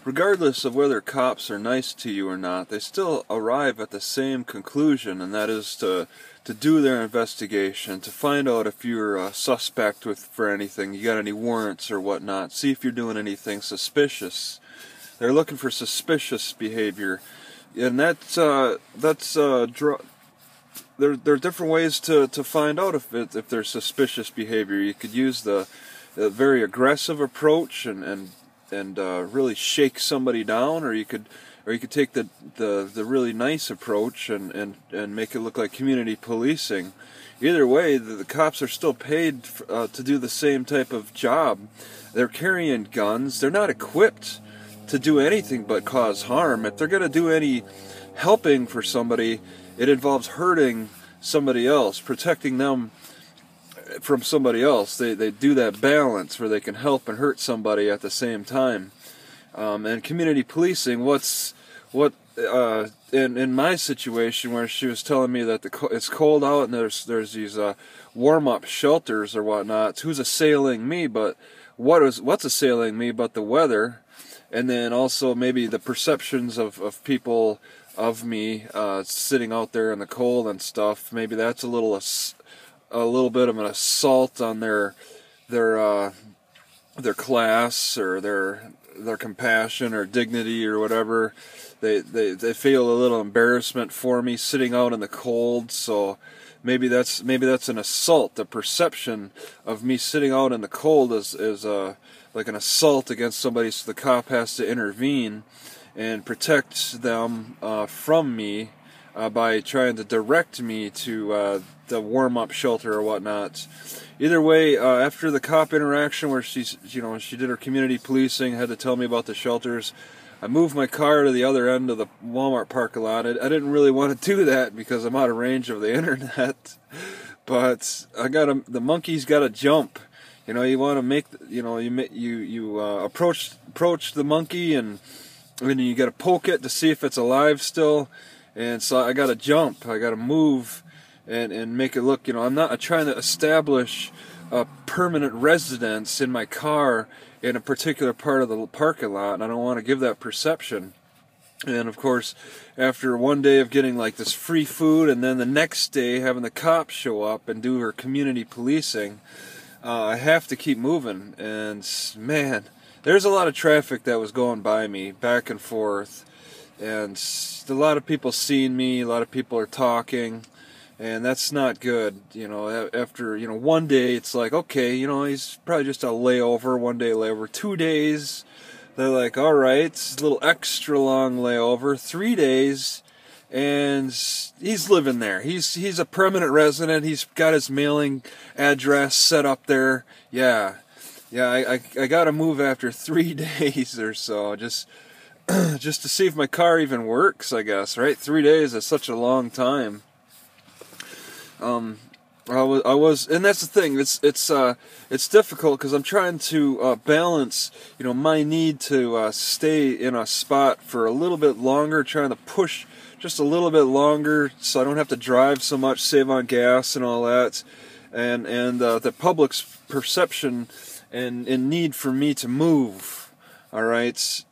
regardless of whether cops are nice to you or not, they still arrive at the same conclusion, and that is to do their investigation, to find out if you're a suspect for anything, you got any warrants or whatnot, see if you're doing anything suspicious. They're looking for suspicious behavior, and there are different ways to find out if there's suspicious behavior. You could use the very aggressive approach and really shake somebody down, or you could take the really nice approach and make it look like community policing. Either way, the cops are still paid to do the same type of job. They're carrying guns. They're not equipped to do anything but cause harm. If they're going to do any helping for somebody, it involves hurting somebody else, protecting them from somebody else. They do that balance where they can help and hurt somebody at the same time. And community policing, in my situation where she was telling me that it's cold out and there's these warm-up shelters or whatnot, who's assailing me? But what's assailing me but the weather, and then also maybe the perceptions of people of me sitting out there in the cold and stuff. Maybe that's a little bit of an assault on their class or their compassion or dignity or whatever. They feel a little embarrassment for me sitting out in the cold, so maybe that's an assault. The perception of me sitting out in the cold is like an assault against somebody, so the cop has to intervene and protect them from me by trying to direct me to the warm-up shelter or whatnot. Either way, after the cop interaction where she did her community policing, had to tell me about the shelters, I moved my car to the other end of the Walmart parking lot. I didn't really want to do that because I'm out of range of the internet, but the monkey's got to jump. You want to make, you approach the monkey and you got to poke it to see if it's alive still. And so I got to jump, I got to move and make it look, I'm not trying to establish a permanent residence in my car in a particular part of the parking lot, and I don't want to give that perception. And of course, after one day of getting like this free food, and then the next day having the cops show up and do her community policing, I have to keep moving. And man, there's a lot of traffic that was going by me, back and forth, and a lot of people seeing me, a lot of people are talking, and that's not good. After one day it's like, okay, he's probably just a layover, 1 day layover. 2 days, they're like, all right, it's a little extra long layover. 3 days, and he's living there. He's a permanent resident. He's got his mailing address set up there. Yeah, I got to move after 3 days or so, just to see if my car even works, I guess, right? 3 days is such a long time. I was, and that's the thing. It's difficult because I'm trying to balance, my need to stay in a spot for a little bit longer, trying to push just a little bit longer so I don't have to drive so much, save on gas and all that, and the public's perception and need for me to move. All right.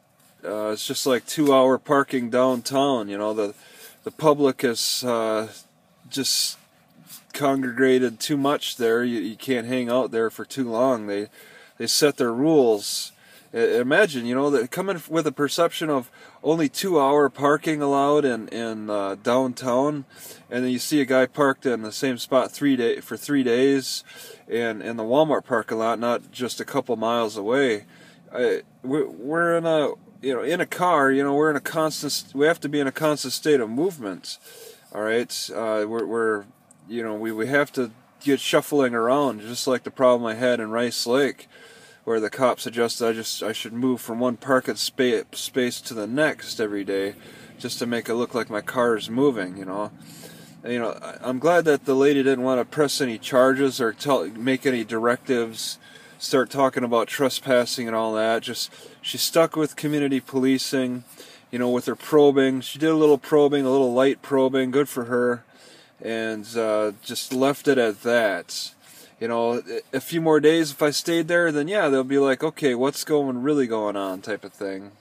It's just like 2-hour parking downtown. The public has just congregated too much there. You can't hang out there for too long. They set their rules. Imagine, that coming with a perception of only 2-hour parking allowed in downtown, and then you see a guy parked in the same spot for 3 days, and in the Walmart parking lot, not just a couple miles away. We're in a in a car, we're in a constant. We have to be in a constant state of movement. All right, we have to get shuffling around, just like the problem I had in Rice Lake, where the cop suggested I should move from one parking space to the next every day, just to make it look like my car is moving. I'm glad that the lady didn't want to press any charges or make any directives, start talking about trespassing and all that. She stuck with community policing, with her probing. She did a little probing, a little light probing, good for her, and just left it at that. A few more days if I stayed there, then yeah, they'll be like, okay, what's really going on type of thing.